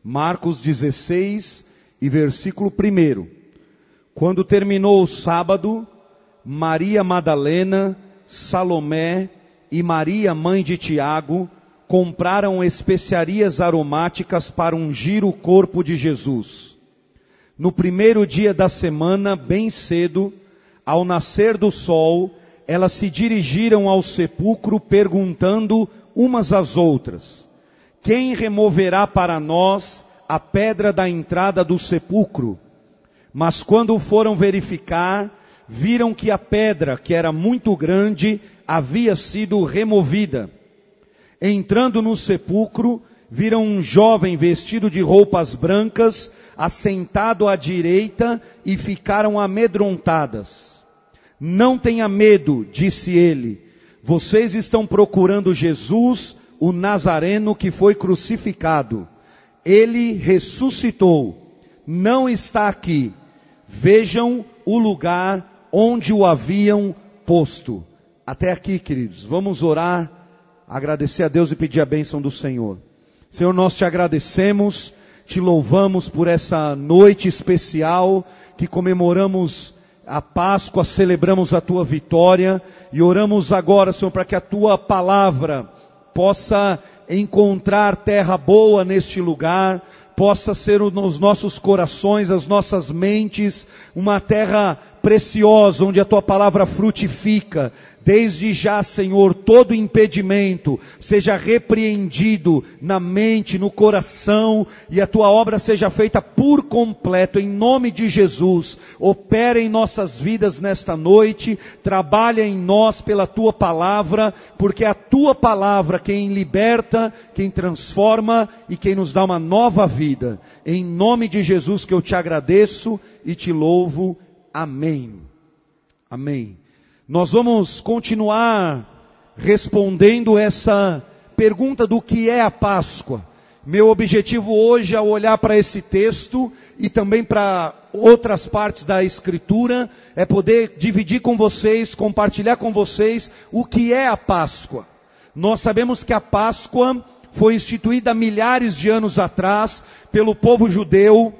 Marcos 16 e versículo 1. Quando terminou o sábado, Maria Madalena, Salomé e Maria, mãe de Tiago, compraram especiarias aromáticas para ungir o corpo de Jesus. No primeiro dia da semana, bem cedo, ao nascer do sol, elas se dirigiram ao sepulcro perguntando umas às outras: quem removerá para nós a pedra da entrada do sepulcro? Mas quando foram verificar, viram que a pedra, que era muito grande, havia sido removida. Entrando no sepulcro, viram um jovem vestido de roupas brancas, assentado à direita, e ficaram amedrontadas. Não tenha medo, disse ele. Vocês estão procurando Jesus, o Nazareno que foi crucificado. Ele ressuscitou. Não está aqui. Vejam o lugar onde o haviam posto. Até aqui, queridos. Vamos orar, agradecer a Deus e pedir a bênção do Senhor. Senhor, nós te agradecemos, te louvamos por essa noite especial que comemoramos a Páscoa, celebramos a tua vitória e oramos agora, Senhor, para que a tua palavra possa encontrar terra boa neste lugar, possa ser nos nossos corações, as nossas mentes, uma terra preciosa, onde a tua palavra frutifica. Desde já, Senhor, todo impedimento seja repreendido na mente, no coração, e a tua obra seja feita por completo, em nome de Jesus. Opera em nossas vidas nesta noite, trabalha em nós pela tua palavra, porque é a tua palavra quem liberta, quem transforma e quem nos dá uma nova vida. Em nome de Jesus que eu te agradeço e te louvo. Amém. Amém. Nós vamos continuar respondendo essa pergunta do que é a Páscoa. Meu objetivo hoje, ao olhar para esse texto e também para outras partes da Escritura, é poder dividir com vocês, compartilhar com vocês o que é a Páscoa. Nós sabemos que a Páscoa foi instituída milhares de anos atrás pelo povo judeu,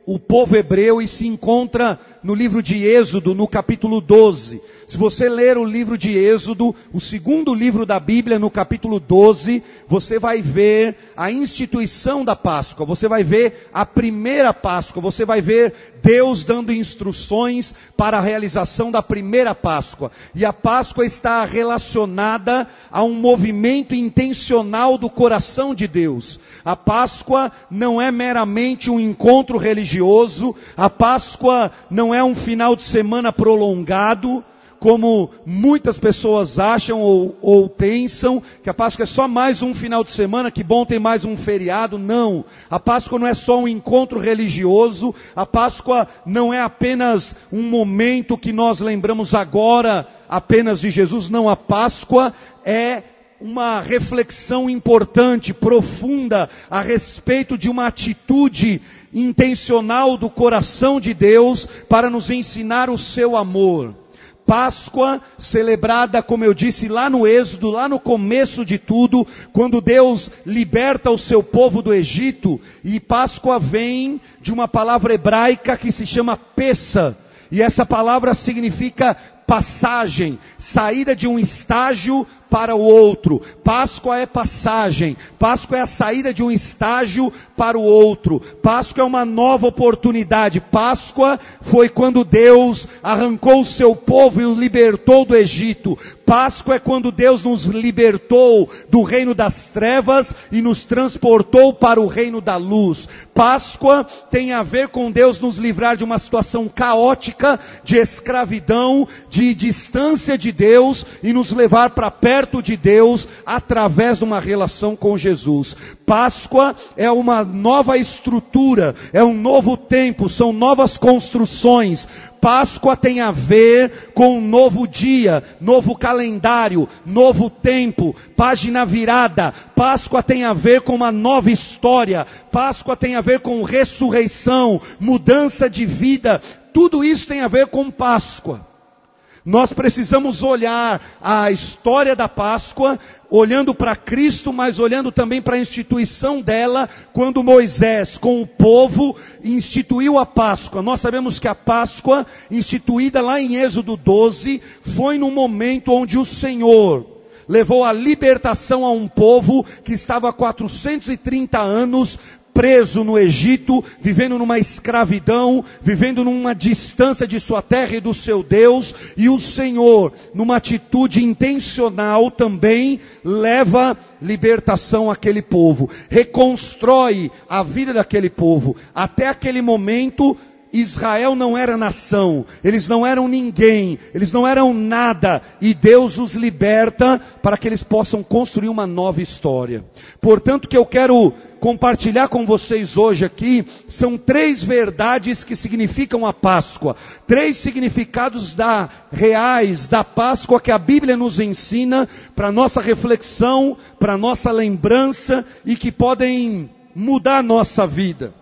o povo hebreu, e se encontra no livro de Êxodo, no capítulo 12. Se você ler o livro de Êxodo, o segundo livro da Bíblia, no capítulo 12, você vai ver a instituição da Páscoa, você vai ver a primeira Páscoa, você vai ver Deus dando instruções para a realização da primeira Páscoa. E a Páscoa está relacionada a um movimento intencional do coração de Deus. A Páscoa não é meramente um encontro religioso, a Páscoa não é um final de semana prolongado, como muitas pessoas acham ou pensam, que a Páscoa é só mais um final de semana, que bom ter mais um feriado. Não, a Páscoa não é só um encontro religioso, a Páscoa não é apenas um momento que nós lembramos agora apenas de Jesus. Não, a Páscoa é uma reflexão importante, profunda, a respeito de uma atitude intencional do coração de Deus para nos ensinar o seu amor. Páscoa celebrada, como eu disse, lá no Êxodo, lá no começo de tudo, quando Deus liberta o seu povo do Egito. E Páscoa vem de uma palavra hebraica que se chama Pessa, e essa palavra significa passagem, saída de um estágio para o outro. Páscoa é passagem, Páscoa é a saída de um estágio para o outro, Páscoa é uma nova oportunidade. Páscoa foi quando Deus arrancou o seu povo e o libertou do Egito. Páscoa é quando Deus nos libertou do reino das trevas e nos transportou para o reino da luz. Páscoa tem a ver com Deus nos livrar de uma situação caótica, de escravidão, de distância de Deus, e nos levar para perto de Deus através de uma relação com Jesus. Páscoa é uma nova estrutura, é um novo tempo, são novas construções. Páscoa tem a ver com um novo dia, novo calendário, novo tempo, página virada. Páscoa tem a ver com uma nova história. Páscoa tem a ver com ressurreição, mudança de vida. Tudo isso tem a ver com Páscoa. Nós precisamos olhar a história da Páscoa, olhando para Cristo, mas olhando também para a instituição dela, quando Moisés, com o povo, instituiu a Páscoa. Nós sabemos que a Páscoa, instituída lá em Êxodo 12, foi no momento onde o Senhor levou a libertação a um povo que estava há 430 anos preso no Egito, vivendo numa escravidão, vivendo numa distância de sua terra e do seu Deus, e o Senhor, numa atitude intencional também, leva libertação àquele povo, reconstrói a vida daquele povo. Até aquele momento, Israel não era nação, eles não eram ninguém, eles não eram nada, e Deus os liberta para que eles possam construir uma nova história. Portanto, o que eu quero compartilhar com vocês hoje aqui, são 3 verdades que significam a Páscoa, 3 significados reais da Páscoa que a Bíblia nos ensina, para nossa reflexão, para nossa lembrança, e que podem mudar a nossa vida.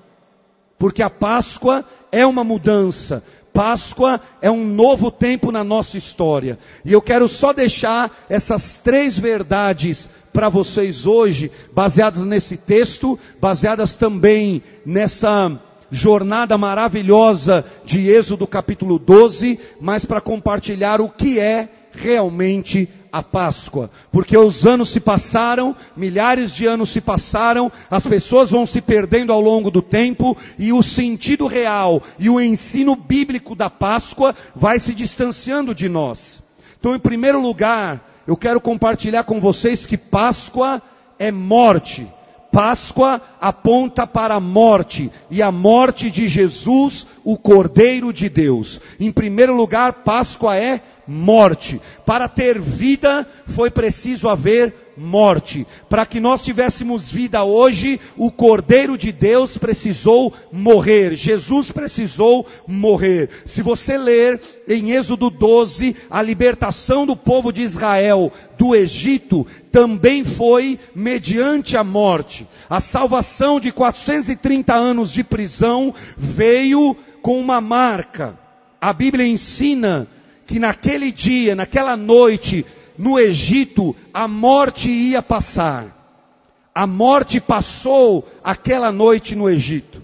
Porque a Páscoa é uma mudança, Páscoa é um novo tempo na nossa história. E eu quero só deixar essas 3 verdades para vocês hoje, baseadas nesse texto, baseadas também nessa jornada maravilhosa de Êxodo capítulo 12, mas para compartilhar o que é realmente a Páscoa, porque os anos se passaram, milhares de anos se passaram, as pessoas vão se perdendo ao longo do tempo, e o sentido real e o ensino bíblico da Páscoa vai se distanciando de nós. Então, em primeiro lugar, eu quero compartilhar com vocês que Páscoa é morte. Páscoa aponta para a morte, e a morte de Jesus, o Cordeiro de Deus. Em primeiro lugar, Páscoa é morte. Para ter vida, foi preciso haver morte. Para que nós tivéssemos vida hoje, o Cordeiro de Deus precisou morrer. Jesus precisou morrer. Se você ler em Êxodo 12, a libertação do povo de Israel do Egito também foi mediante a morte. A salvação de 430 anos de prisão veio com uma marca. A Bíblia ensina que naquele dia, naquela noite, no Egito, a morte ia passar. A morte passou aquela noite no Egito.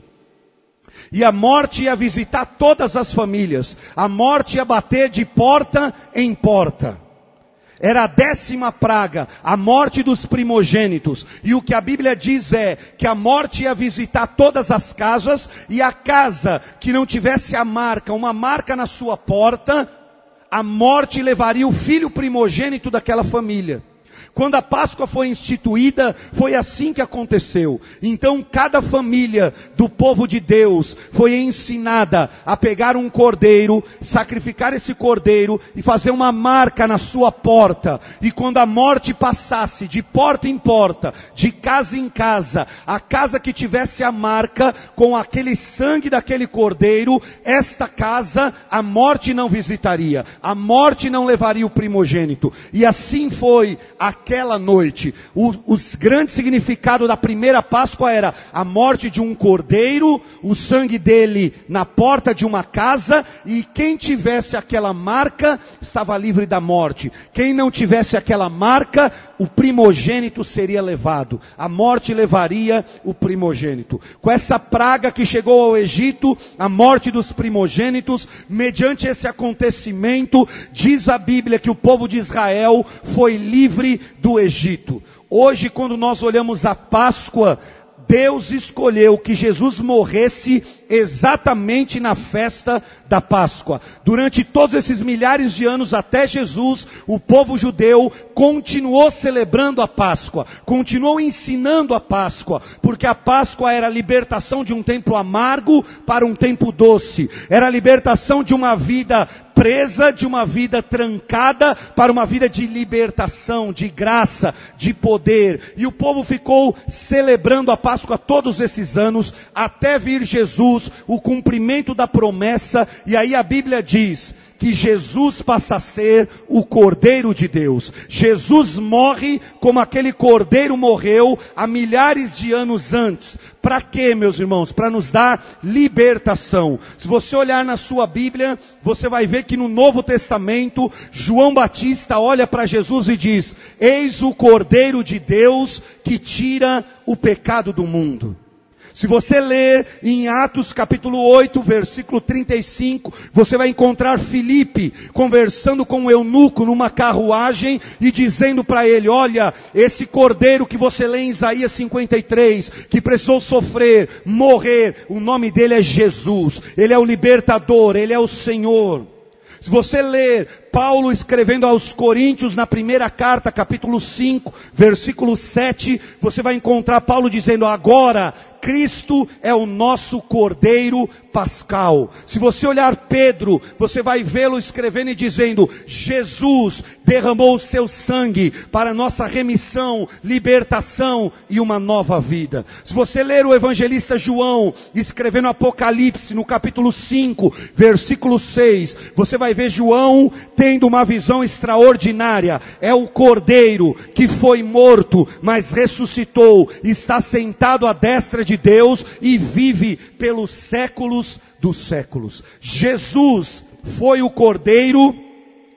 E a morte ia visitar todas as famílias. A morte ia bater de porta em porta. Era a 10ª praga, a morte dos primogênitos. E o que a Bíblia diz é que a morte ia visitar todas as casas, e a casa que não tivesse a marca, uma marca na sua porta, a morte levaria o filho primogênito daquela família. Quando a Páscoa foi instituída, foi assim que aconteceu. Então cada família do povo de Deus foi ensinada a pegar um cordeiro, sacrificar esse cordeiro e fazer uma marca na sua porta. E quando a morte passasse de porta em porta, de casa em casa, a casa que tivesse a marca com aquele sangue daquele cordeiro, esta casa a morte não visitaria, a morte não levaria o primogênito. E assim foi aquela noite. O grande significado da primeira Páscoa era a morte de um cordeiro, o sangue dele na porta de uma casa, e quem tivesse aquela marca estava livre da morte. Quem não tivesse aquela marca, o primogênito seria levado. A morte levaria o primogênito. Com essa praga que chegou ao Egito, a morte dos primogênitos, mediante esse acontecimento, diz a Bíblia que o povo de Israel foi livre do Egito. Hoje, quando nós olhamos a Páscoa, Deus escolheu que Jesus morresse exatamente na festa da Páscoa. Durante todos esses milhares de anos até Jesus, o povo judeu continuou celebrando a Páscoa, continuou ensinando a Páscoa, porque a Páscoa era a libertação de um tempo amargo para um tempo doce, era a libertação de uma vida presa, de uma vida trancada, para uma vida de libertação, de graça, de poder. E o povo ficou celebrando a Páscoa todos esses anos, até vir Jesus, o cumprimento da promessa. E aí a Bíblia diz que Jesus passa a ser o Cordeiro de Deus. Jesus morre como aquele Cordeiro morreu há milhares de anos antes. Para quê, meus irmãos? Para nos dar libertação. Se você olhar na sua Bíblia, você vai ver que no Novo Testamento, João Batista olha para Jesus e diz: eis o Cordeiro de Deus que tira o pecado do mundo. Se você ler em Atos capítulo 8, versículo 35, você vai encontrar Filipe conversando com o eunuco numa carruagem e dizendo para ele: olha, esse cordeiro que você lê em Isaías 53, que precisou sofrer, morrer, o nome dele é Jesus, ele é o libertador, ele é o Senhor. Se você ler Paulo escrevendo aos Coríntios na primeira carta, capítulo 5, versículo 7, você vai encontrar Paulo dizendo: agora Cristo é o nosso Cordeiro Pascal. Se você olhar Pedro, você vai vê-lo escrevendo e dizendo: Jesus derramou o seu sangue para nossa remissão, libertação e uma nova vida. Se você ler o evangelista João escrevendo Apocalipse no capítulo 5, versículo 6, você vai ver João tendo uma visão extraordinária. É o Cordeiro que foi morto, mas ressuscitou, está sentado à destra de Deus e vive pelos séculos dos séculos. Jesus foi o Cordeiro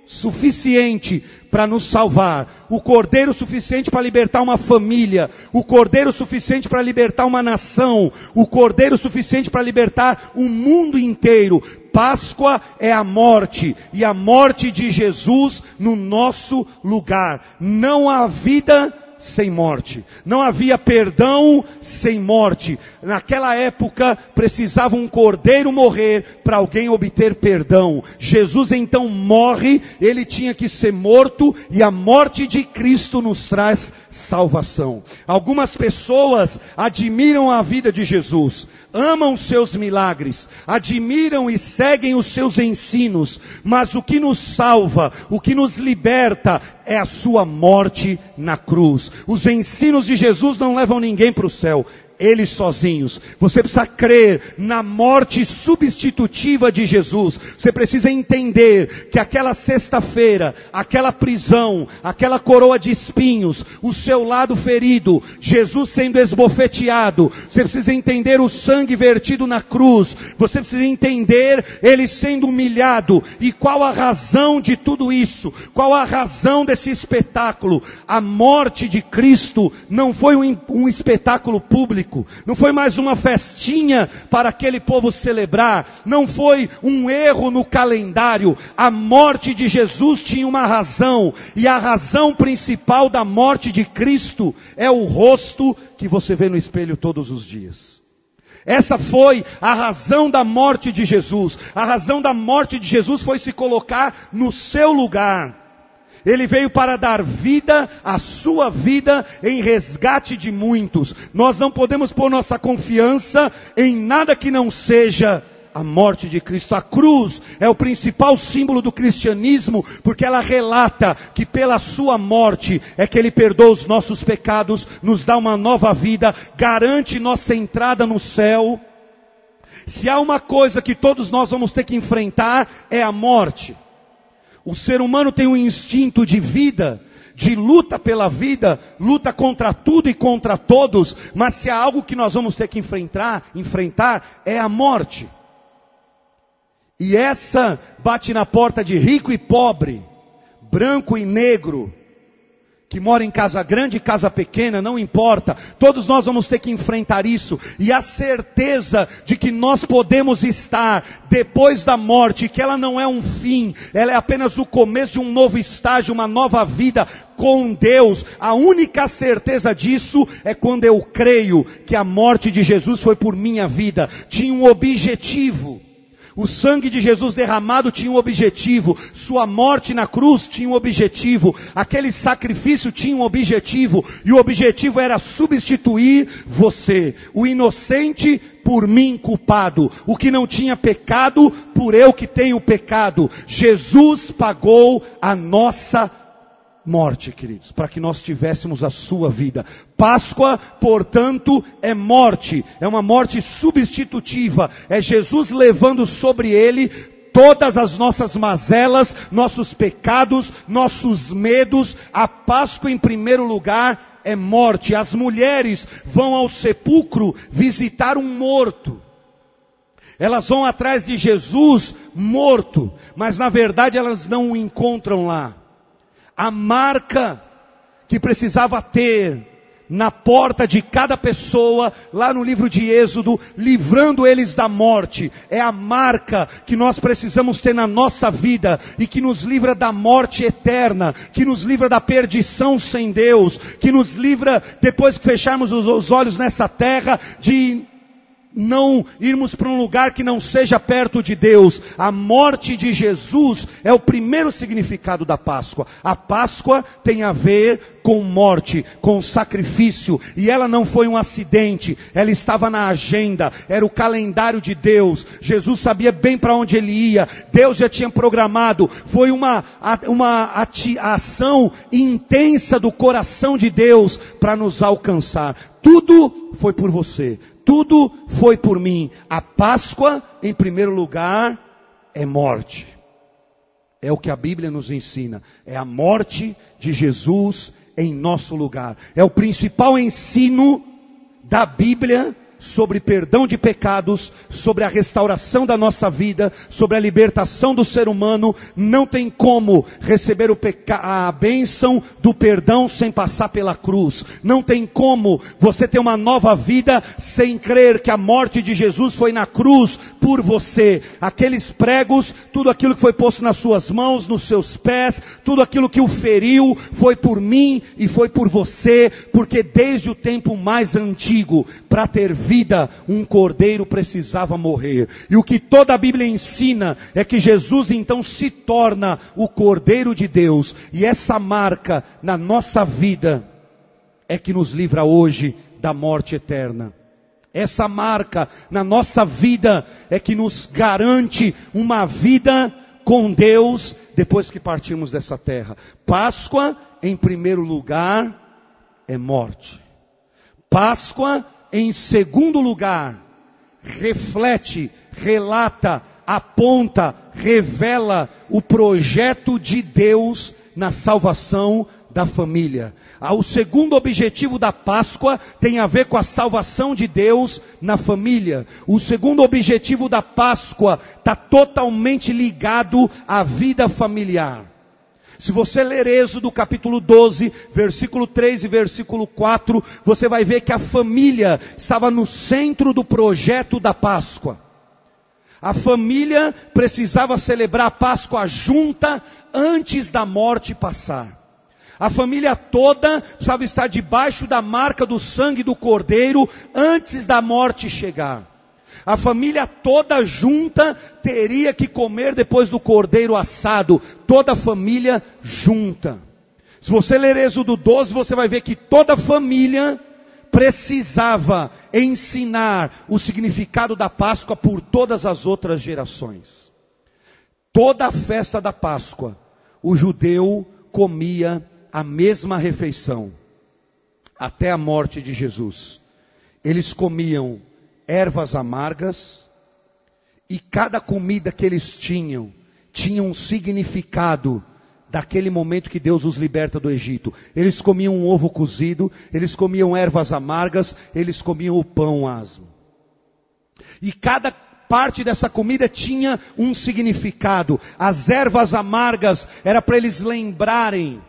suficiente para nos salvar, o Cordeiro suficiente para libertar uma família, o Cordeiro suficiente para libertar uma nação, o Cordeiro suficiente para libertar o mundo inteiro. Páscoa é a morte, e a morte de Jesus no nosso lugar. Não há vida sem morte, não havia perdão sem morte. Naquela época precisava um cordeiro morrer para alguém obter perdão. Jesus então morre, ele tinha que ser morto, e a morte de Cristo nos traz salvação. Algumas pessoas admiram a vida de Jesus, amam seus milagres, admiram e seguem os seus ensinos, mas o que nos salva, o que nos liberta é a sua morte na cruz. Os ensinos de Jesus não levam ninguém para o céu, eles sozinhos. Você precisa crer na morte substitutiva de Jesus. Você precisa entender que aquela sexta-feira, aquela prisão, aquela coroa de espinhos, o seu lado ferido, Jesus sendo esbofeteado, você precisa entender o sangue vertido na cruz, você precisa entender ele sendo humilhado. E qual a razão de tudo isso? Qual a razão desse espetáculo? A morte de Cristo não foi um espetáculo público, não foi mais uma festinha para aquele povo celebrar, não foi um erro no calendário. A morte de Jesus tinha uma razão, e a razão principal da morte de Cristo é o rosto que você vê no espelho todos os dias. Essa foi a razão da morte de Jesus. A razão da morte de Jesus foi se colocar no seu lugar. Ele veio para dar vida, a sua vida, em resgate de muitos. Nós não podemos pôr nossa confiança em nada que não seja a morte de Cristo. A cruz é o principal símbolo do cristianismo, porque ela relata que pela sua morte é que Ele perdoa os nossos pecados, nos dá uma nova vida, garante nossa entrada no céu. Se há uma coisa que todos nós vamos ter que enfrentar, é a morte. O ser humano tem um instinto de vida, de luta pela vida, luta contra tudo e contra todos, mas se há algo que nós vamos ter que enfrentar é a morte. E essa bate na porta de rico e pobre, branco e negro, que mora em casa grande e casa pequena, não importa, todos nós vamos ter que enfrentar isso, e a certeza de que nós podemos estar depois da morte, que ela não é um fim, ela é apenas o começo de um novo estágio, uma nova vida com Deus. A única certeza disso é quando eu creio que a morte de Jesus foi por minha vida, tinha um objetivo. O sangue de Jesus derramado tinha um objetivo, sua morte na cruz tinha um objetivo, aquele sacrifício tinha um objetivo, e o objetivo era substituir você, o inocente por mim culpado, o que não tinha pecado por eu que tenho pecado. Jesus pagou a nossa morte, queridos, para que nós tivéssemos a sua vida. Páscoa, portanto, é morte, é uma morte substitutiva, é Jesus levando sobre ele todas as nossas mazelas, nossos pecados, nossos medos. A Páscoa, em primeiro lugar, é morte. As mulheres vão ao sepulcro visitar um morto. Elas vão atrás de Jesus morto, mas na verdade elas não o encontram lá. A marca que precisava ter na porta de cada pessoa, lá no livro de Êxodo, livrando eles da morte, é a marca que nós precisamos ter na nossa vida, e que nos livra da morte eterna, que nos livra da perdição sem Deus, que nos livra, depois que fecharmos os olhos nessa terra, de não irmos para um lugar que não seja perto de Deus. A morte de Jesus é o primeiro significado da Páscoa. A Páscoa tem a ver com morte, com sacrifício, e ela não foi um acidente, ela estava na agenda, era o calendário de Deus. Jesus sabia bem para onde ele ia, Deus já tinha programado, foi uma ação intensa do coração de Deus para nos alcançar. Tudo foi por você, tudo foi por mim. A Páscoa, em primeiro lugar, é morte. É o que a Bíblia nos ensina. É a morte de Jesus em nosso lugar. É o principal ensino da Bíblia sobre perdão de pecados, sobre a restauração da nossa vida, sobre a libertação do ser humano. Não tem como receber a bênção do perdão sem passar pela cruz. Não tem como você ter uma nova vida sem crer que a morte de Jesus foi na cruz por você. Aqueles pregos, tudo aquilo que foi posto nas suas mãos, nos seus pés, tudo aquilo que o feriu, foi por mim e foi por você, porque desde o tempo mais antigo, para ter vida, um cordeiro precisava morrer. E o que toda a Bíblia ensina é que Jesus então se torna o Cordeiro de Deus. E essa marca na nossa vida é que nos livra hoje da morte eterna. Essa marca na nossa vida é que nos garante uma vida com Deus depois que partirmos dessa terra. Páscoa, em primeiro lugar, é morte. Páscoa, em segundo lugar, reflete, relata, aponta, revela o projeto de Deus na salvação da família. O segundo objetivo da Páscoa tem a ver com a salvação de Deus na família. O segundo objetivo da Páscoa está totalmente ligado à vida familiar. Se você ler Êxodo capítulo 12, versículo 3 e versículo 4, você vai ver que a família estava no centro do projeto da Páscoa. A família precisava celebrar a Páscoa junta antes da morte passar. A família toda precisava estar debaixo da marca do sangue do Cordeiro antes da morte chegar. A família toda junta teria que comer depois do cordeiro assado. Toda a família junta. Se você ler Êxodo 12, você vai ver que toda a família precisava ensinar o significado da Páscoa por todas as outras gerações. Toda a festa da Páscoa, o judeu comia a mesma refeição, até a morte de Jesus. Eles comiam ervas amargas, e cada comida que eles tinha um significado daquele momento que Deus os liberta do Egito. Eles comiam um ovo cozido, eles comiam ervas amargas, eles comiam o pão asmo. E cada parte dessa comida tinha um significado. As ervas amargas era para eles lembrarem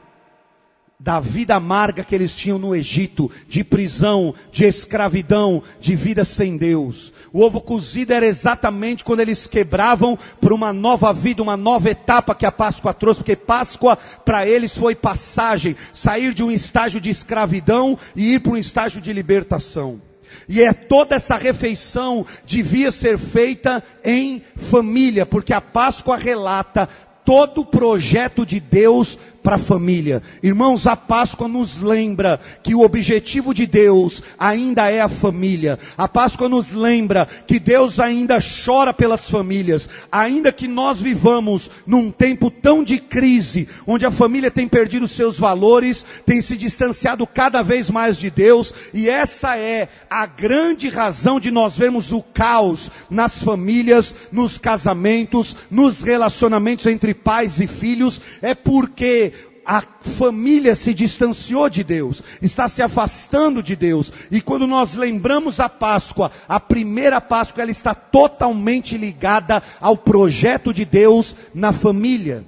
da vida amarga que eles tinham no Egito, de prisão, de escravidão, de vida sem Deus. O ovo cozido era exatamente quando eles quebravam para uma nova vida, uma nova etapa que a Páscoa trouxe, porque Páscoa para eles foi passagem, sair de um estágio de escravidão e ir para um estágio de libertação. E toda essa refeição devia ser feita em família, porque a Páscoa relata todo o projeto de Deus para a família. Irmãos, a Páscoa nos lembra que o objetivo de Deus ainda é a família. A Páscoa nos lembra que Deus ainda chora pelas famílias. Ainda que nós vivamos num tempo tão de crise, onde a família tem perdido seus valores, tem se distanciado cada vez mais de Deus, e essa é a grande razão de nós vermos o caos nas famílias, nos casamentos, nos relacionamentos entre pais e filhos, é porque a família se distanciou de Deus, está se afastando de Deus. E quando nós lembramos a Páscoa, a primeira Páscoa, ela está totalmente ligada ao projeto de Deus na família.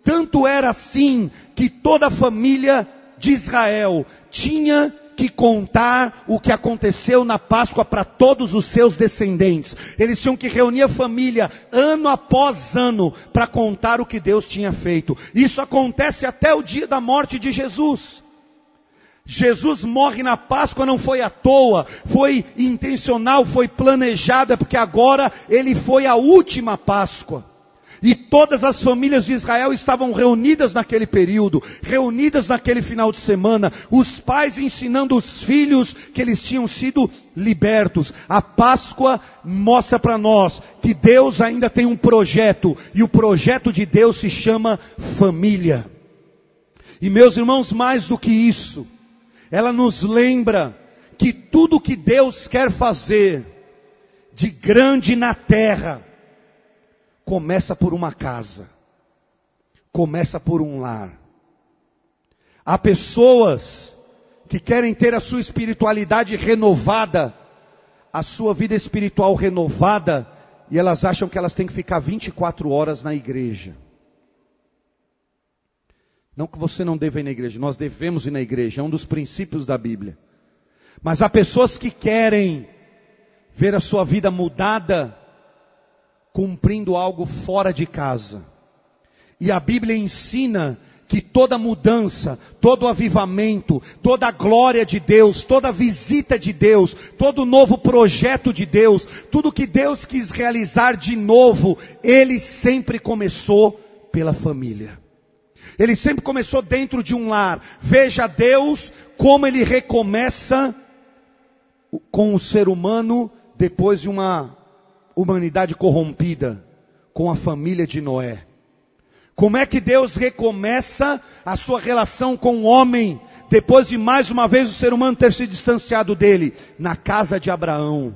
Tanto era assim que toda a família de Israel tinha que contar o que aconteceu na Páscoa para todos os seus descendentes. Eles tinham que reunir a família ano após ano para contar o que Deus tinha feito. Isso acontece até o dia da morte de Jesus. Jesus morre na Páscoa, não foi à toa, foi intencional, foi planejado, é porque agora ele foi a última Páscoa. E todas as famílias de Israel estavam reunidas naquele período, reunidas naquele final de semana, os pais ensinando os filhos que eles tinham sido libertos. A Páscoa mostra para nós que Deus ainda tem um projeto, e o projeto de Deus se chama família. E meus irmãos, mais do que isso, ela nos lembra que tudo que Deus quer fazer de grande na terra, começa por uma casa, começa por um lar. Há pessoas que querem ter a sua espiritualidade renovada, a sua vida espiritual renovada, e elas acham que elas têm que ficar 24 horas na igreja. Não que você não deva ir na igreja, nós devemos ir na igreja, é um dos princípios da Bíblia. Mas há pessoas que querem ver a sua vida mudada, cumprindo algo fora de casa. E a Bíblia ensina que toda mudança, todo avivamento, toda a glória de Deus, toda a visita de Deus, todo novo projeto de Deus, tudo que Deus quis realizar de novo, Ele sempre começou pela família. Ele sempre começou dentro de um lar. Veja Deus como Ele recomeça com o ser humano depois de uma humanidade corrompida, com a família de Noé. Como é que Deus recomeça a sua relação com o homem, depois de mais uma vez o ser humano ter se distanciado dele? Na casa de Abraão.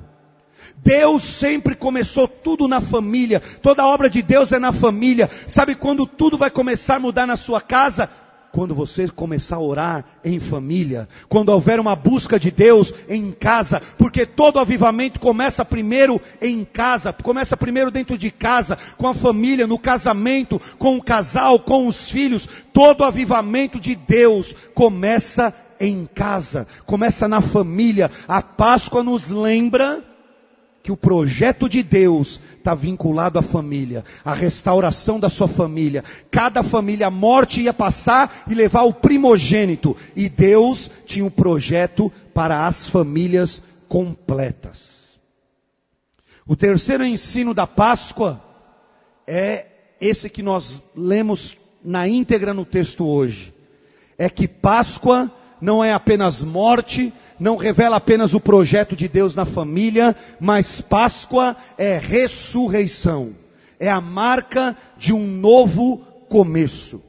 Deus sempre começou tudo na família, toda a obra de Deus é na família. Sabe quando tudo vai começar a mudar na sua casa? Quando você começar a orar em família, quando houver uma busca de Deus em casa, porque todo avivamento começa primeiro em casa, começa primeiro dentro de casa, com a família, no casamento, com o casal, com os filhos. Todo avivamento de Deus começa em casa, começa na família. A Páscoa nos lembra que o projeto de Deus está vinculado à família, à restauração da sua família. Cada família, a morte ia passar e levar o primogênito. E Deus tinha um projeto para as famílias completas. O terceiro ensino da Páscoa é esse que nós lemos na íntegra no texto hoje. É que Páscoa não é apenas morte, não revela apenas o projeto de Deus na família, mas Páscoa é ressurreição. É a marca de um novo começo.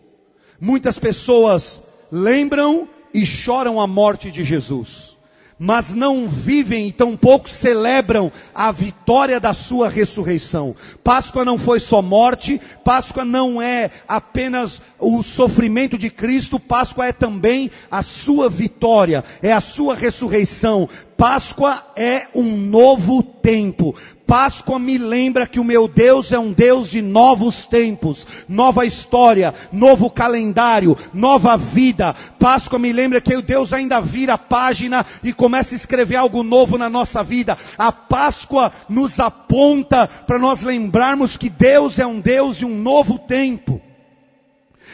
Muitas pessoas lembram e choram a morte de Jesus, mas não vivem e tampouco celebram a vitória da sua ressurreição. Páscoa não foi só morte, Páscoa não é apenas o sofrimento de Cristo, Páscoa é também a sua vitória, é a sua ressurreição. Páscoa é um novo tempo. Páscoa me lembra que o meu Deus é um Deus de novos tempos, nova história, novo calendário, nova vida. Páscoa me lembra que o Deus ainda vira a página e começa a escrever algo novo na nossa vida. A Páscoa nos aponta para nós lembrarmos que Deus é um Deus de um novo tempo.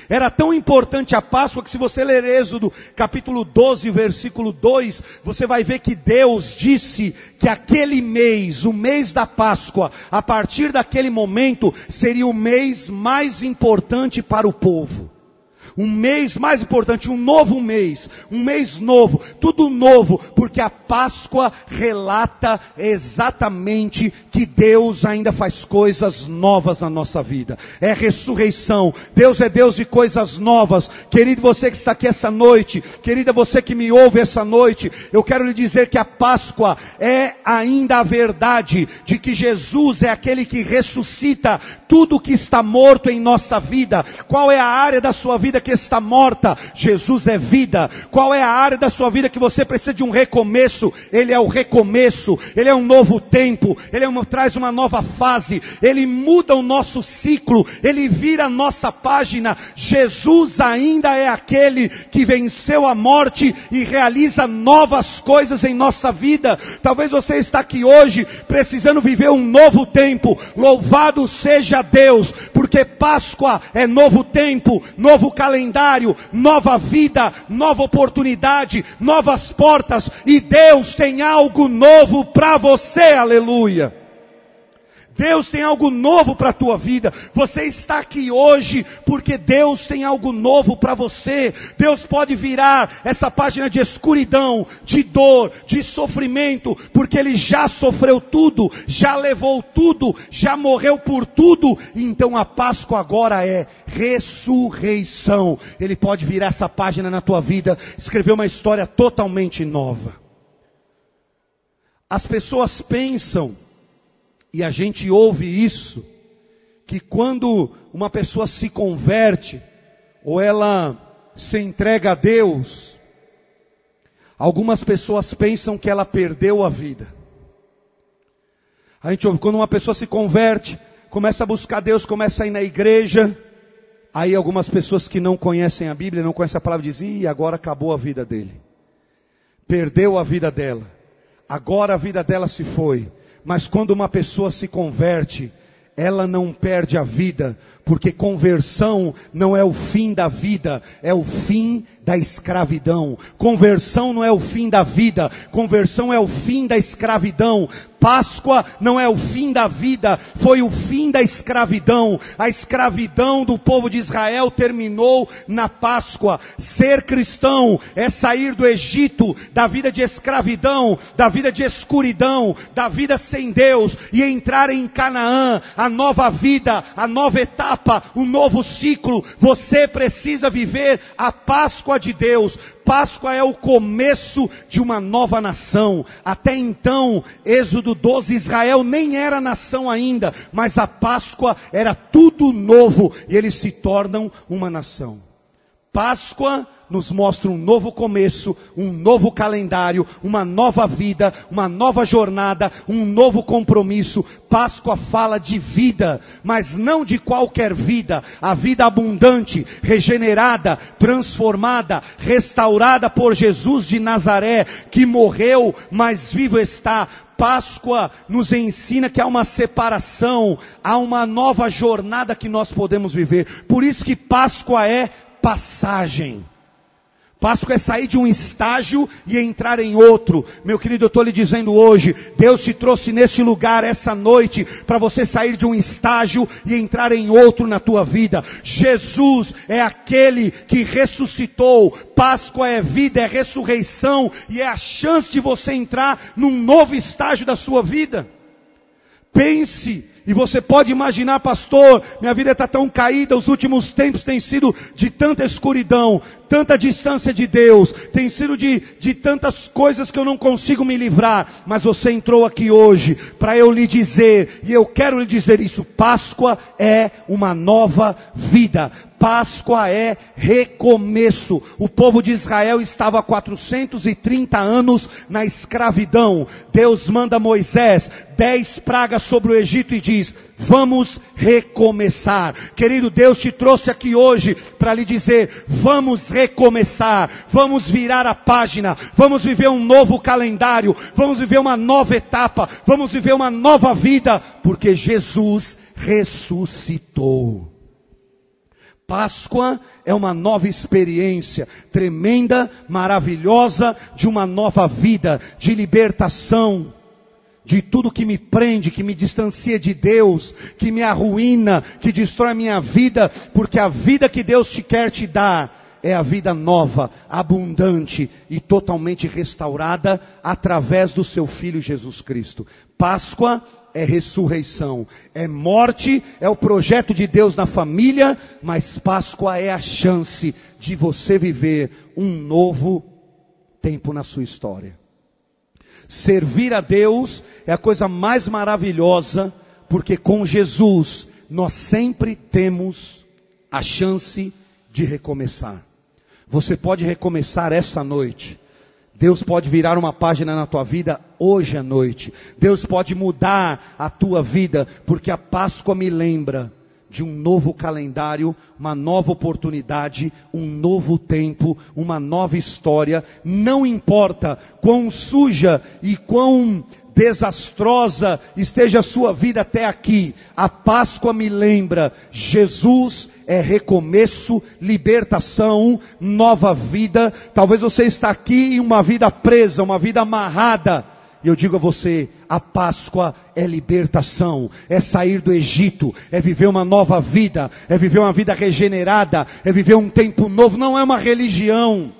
Era tão importante a Páscoa que se você ler Êxodo capítulo 12, versículo 2, você vai ver que Deus disse que aquele mês, o mês da Páscoa, a partir daquele momento, seria o mês mais importante para o povo. Um mês mais importante, um mês novo, tudo novo, porque a Páscoa relata exatamente que Deus ainda faz coisas novas na nossa vida. É ressurreição, Deus é Deus de coisas novas. Querido você que está aqui essa noite, querida você que me ouve essa noite, eu quero lhe dizer que a Páscoa é ainda a verdade de que Jesus é aquele que ressuscita tudo que está morto em nossa vida. Qual é a área da sua vida que está morta? Jesus é vida. Qual é a área da sua vida que você precisa de um recomeço? Ele é o recomeço, Ele é um novo tempo, Ele traz uma nova fase, Ele muda o nosso ciclo, Ele vira a nossa página. Jesus ainda é aquele que venceu a morte e realiza novas coisas em nossa vida. Talvez você está aqui hoje precisando viver um novo tempo. Louvado seja Deus, porque Páscoa é novo tempo, novo calendário, nova vida, nova oportunidade, novas portas, e Deus tem algo novo para você, aleluia. Deus tem algo novo para a tua vida. Você está aqui hoje porque Deus tem algo novo para você. Deus pode virar essa página de escuridão, de dor, de sofrimento, porque Ele já sofreu tudo, já levou tudo, já morreu por tudo. Então a Páscoa agora é ressurreição. Ele pode virar essa página na tua vida, escrever uma história totalmente nova. As pessoas pensam, e a gente ouve isso, que quando uma pessoa se converte, ou ela se entrega a Deus, algumas pessoas pensam que ela perdeu a vida. A gente ouve, quando uma pessoa se converte, começa a buscar Deus, começa a ir na igreja, aí algumas pessoas que não conhecem a Bíblia, não conhecem a palavra, dizem, e agora acabou a vida dele. Perdeu a vida dela. Agora a vida dela se foi. Mas quando uma pessoa se converte, ela não perde a vida, porque conversão não é o fim da vida, é o fim da escravidão. Conversão não é o fim da vida, conversão é o fim da escravidão. Páscoa não é o fim da vida, foi o fim da escravidão. A escravidão do povo de Israel terminou na Páscoa. Ser cristão é sair do Egito, da vida de escravidão, da vida de escuridão, da vida sem Deus, e entrar em Canaã, a nova vida, a nova etapa, o novo ciclo. Você precisa viver a Páscoa de Deus. Páscoa é o começo de uma nova nação. Até então, Êxodo 12, Israel nem era nação ainda, mas a Páscoa era tudo novo, e eles se tornam uma nação. Páscoa nos mostra um novo começo, um novo calendário, uma nova vida, uma nova jornada, um novo compromisso. Páscoa fala de vida, mas não de qualquer vida, a vida abundante, regenerada, transformada, restaurada por Jesus de Nazaré, que morreu, mas vivo está. Páscoa nos ensina que há uma separação, há uma nova jornada que nós podemos viver. Por isso que Páscoa é passagem. Páscoa é sair de um estágio e entrar em outro. Meu querido, eu estou lhe dizendo hoje, Deus te trouxe neste lugar, essa noite, para você sair de um estágio e entrar em outro na tua vida. Jesus é aquele que ressuscitou. Páscoa é vida, é ressurreição, e é a chance de você entrar num novo estágio da sua vida. Pense. E você pode imaginar, pastor, minha vida está tão caída, os últimos tempos têm sido de tanta escuridão, tanta distância de Deus, tem sido de tantas coisas que eu não consigo me livrar. Mas você entrou aqui hoje para eu lhe dizer, e eu quero lhe dizer isso, Páscoa é uma nova vida. Páscoa é recomeço. O povo de Israel estava há 430 anos na escravidão. Deus manda Moisés 10 pragas sobre o Egito e diz, vamos recomeçar. Querido, Deus te trouxe aqui hoje para lhe dizer, vamos recomeçar, vamos virar a página, vamos viver um novo calendário, vamos viver uma nova etapa, vamos viver uma nova vida, porque Jesus ressuscitou. Páscoa é uma nova experiência, tremenda, maravilhosa, de uma nova vida, de libertação, de tudo que me prende, que me distancia de Deus, que me arruína, que destrói a minha vida, porque a vida que Deus quer te dar é a vida nova, abundante e totalmente restaurada através do seu Filho Jesus Cristo. Páscoa é ressurreição, é morte, é o projeto de Deus na família, mas Páscoa é a chance de você viver um novo tempo na sua história. Servir a Deus é a coisa mais maravilhosa, porque com Jesus nós sempre temos a chance de recomeçar. Você pode recomeçar essa noite. Deus pode virar uma página na tua vida hoje à noite. Deus pode mudar a tua vida, porque a Páscoa me lembra de um novo calendário, uma nova oportunidade, um novo tempo, uma nova história. Não importa quão suja e quão desastrosa esteja a sua vida até aqui, a Páscoa me lembra, Jesus é recomeço, libertação, nova vida. Talvez você está aqui em uma vida presa, uma vida amarrada. E eu digo a você, a Páscoa é libertação, é sair do Egito, é viver uma nova vida, é viver uma vida regenerada, é viver um tempo novo. Não é uma religião.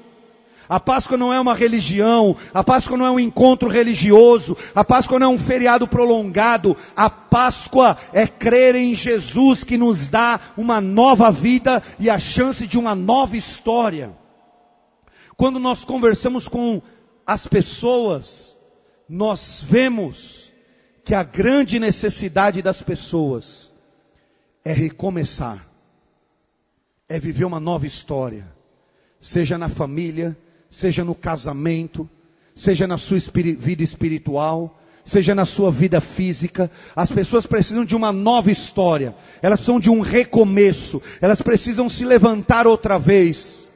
A Páscoa não é uma religião, a Páscoa não é um encontro religioso, a Páscoa não é um feriado prolongado. A Páscoa é crer em Jesus, que nos dá uma nova vida e a chance de uma nova história. Quando nós conversamos com as pessoas, nós vemos que a grande necessidade das pessoas é recomeçar, é viver uma nova história, seja na família, seja no casamento, seja na sua vida espiritual, seja na sua vida física. As pessoas precisam de uma nova história, elas precisam de um recomeço, elas precisam se levantar outra vez.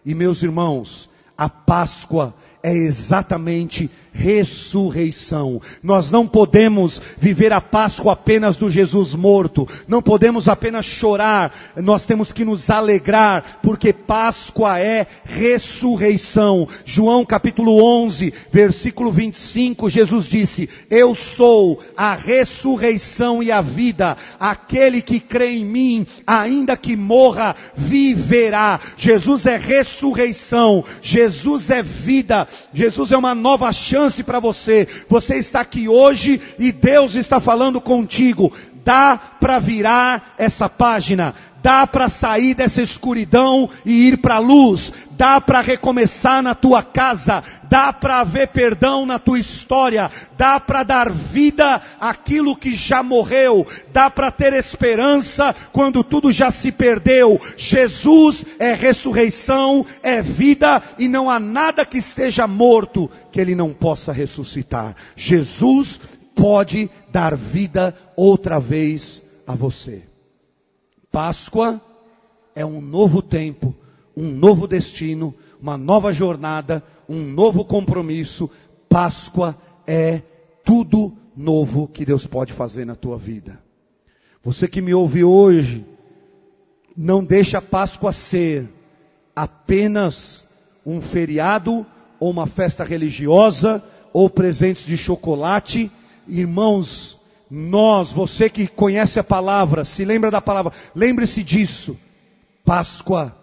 E meus irmãos, a Páscoa é exatamente ressurreição. Nós não podemos viver a Páscoa apenas do Jesus morto. Não podemos apenas chorar. Nós temos que nos alegrar, porque Páscoa é ressurreição. João capítulo 11, versículo 25, Jesus disse: eu sou a ressurreição e a vida. Aquele que crê em mim, ainda que morra, viverá. Jesus é ressurreição. Jesus é vida. Jesus é uma nova chance para você. Você está aqui hoje e Deus está falando contigo. Dá para virar essa página. Dá para sair dessa escuridão e ir para a luz. Dá para recomeçar na tua casa. Dá para haver perdão na tua história. Dá para dar vida àquilo que já morreu. Dá para ter esperança quando tudo já se perdeu. Jesus é ressurreição, é vida, e não há nada que esteja morto que Ele não possa ressuscitar. Jesus pode dar vida outra vez a você. Páscoa é um novo tempo, um novo destino, uma nova jornada, um novo compromisso. Páscoa é tudo novo que Deus pode fazer na tua vida. Você que me ouve hoje, não deixa a Páscoa ser apenas um feriado, ou uma festa religiosa, ou presentes de chocolate. Irmãos, você que conhece a palavra, se lembra da palavra, lembre-se disso. Páscoa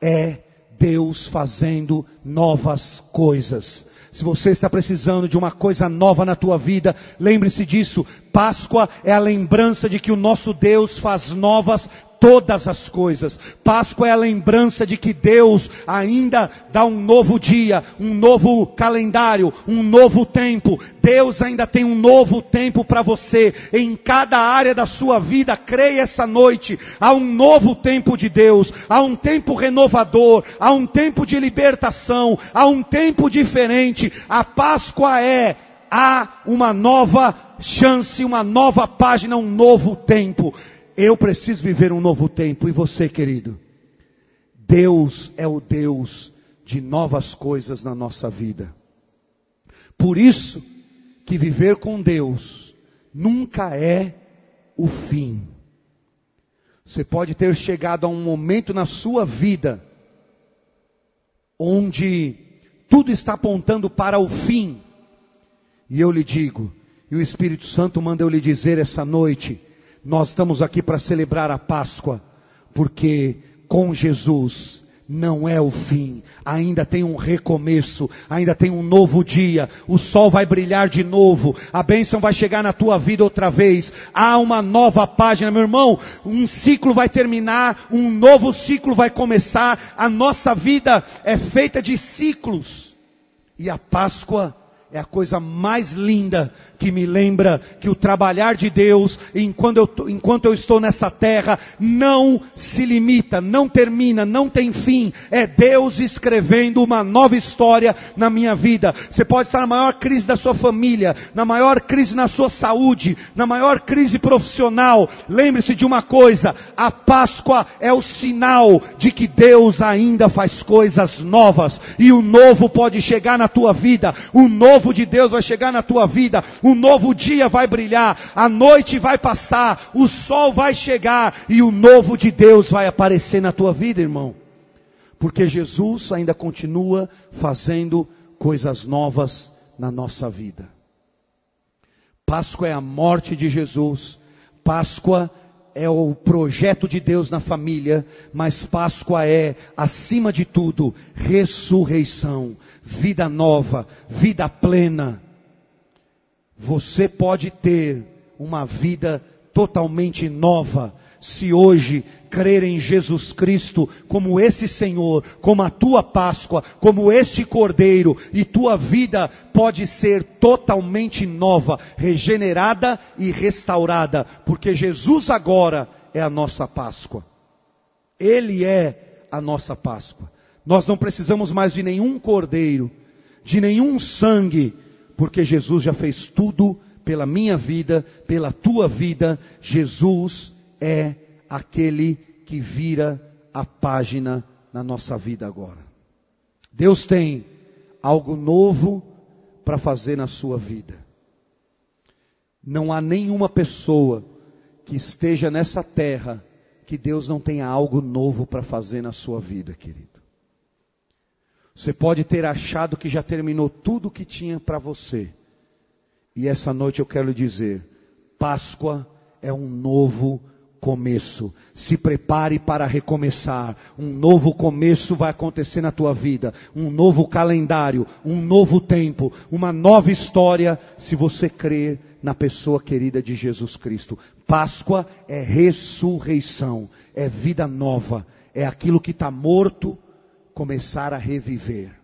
é Deus fazendo novas coisas. Se você está precisando de uma coisa nova na tua vida, lembre-se disso. Páscoa é a lembrança de que o nosso Deus faz novas todas as coisas. Páscoa é a lembrança de que Deus ainda dá um novo dia, um novo calendário, um novo tempo. Deus ainda tem um novo tempo para você, em cada área da sua vida. Creia essa noite, há um novo tempo de Deus, há um tempo renovador, há um tempo de libertação, há um tempo diferente. A Páscoa há uma nova chance, uma nova página, um novo tempo. Eu preciso viver um novo tempo. E você, querido? Deus é o Deus de novas coisas na nossa vida. Por isso que viver com Deus nunca é o fim. Você pode ter chegado a um momento na sua vida onde tudo está apontando para o fim. E eu lhe digo, e o Espírito Santo manda eu lhe dizer essa noite, nós estamos aqui para celebrar a Páscoa, porque com Jesus não é o fim, ainda tem um recomeço, ainda tem um novo dia, o sol vai brilhar de novo, a bênção vai chegar na tua vida outra vez, há uma nova página, meu irmão, um ciclo vai terminar, um novo ciclo vai começar, a nossa vida é feita de ciclos, e a Páscoa é a coisa mais linda que me lembra que o trabalhar de Deus, enquanto eu estou nessa terra, não se limita, não termina, não tem fim. É Deus escrevendo uma nova história na minha vida. Você pode estar na maior crise da sua família, na maior crise na sua saúde, na maior crise profissional. Lembre-se de uma coisa, a Páscoa é o sinal de que Deus ainda faz coisas novas. E o novo pode chegar na tua vida, o novo de Deus vai chegar na tua vida. Um novo dia vai brilhar, a noite vai passar, o sol vai chegar e o novo de Deus vai aparecer na tua vida, irmão. Porque Jesus ainda continua fazendo coisas novas na nossa vida. Páscoa é a morte de Jesus, Páscoa é o projeto de Deus na família, mas Páscoa é, acima de tudo, ressurreição, vida nova, vida plena. Você pode ter uma vida totalmente nova, se hoje crer em Jesus Cristo como esse Senhor, como a tua Páscoa, como este Cordeiro, e tua vida pode ser totalmente nova, regenerada e restaurada, porque Jesus agora é a nossa Páscoa. Ele é a nossa Páscoa. Nós não precisamos mais de nenhum cordeiro, de nenhum sangue, porque Jesus já fez tudo pela minha vida, pela tua vida. Jesus é aquele que vira a página na nossa vida agora. Deus tem algo novo para fazer na sua vida. Não há nenhuma pessoa que esteja nessa terra que Deus não tenha algo novo para fazer na sua vida, querido. Você pode ter achado que já terminou tudo o que tinha para você. E essa noite eu quero lhe dizer, Páscoa é um novo começo. Se prepare para recomeçar. Um novo começo vai acontecer na tua vida. Um novo calendário, um novo tempo, uma nova história, se você crer na pessoa querida de Jesus Cristo. Páscoa é ressurreição, é vida nova, é aquilo que está morto começar a reviver.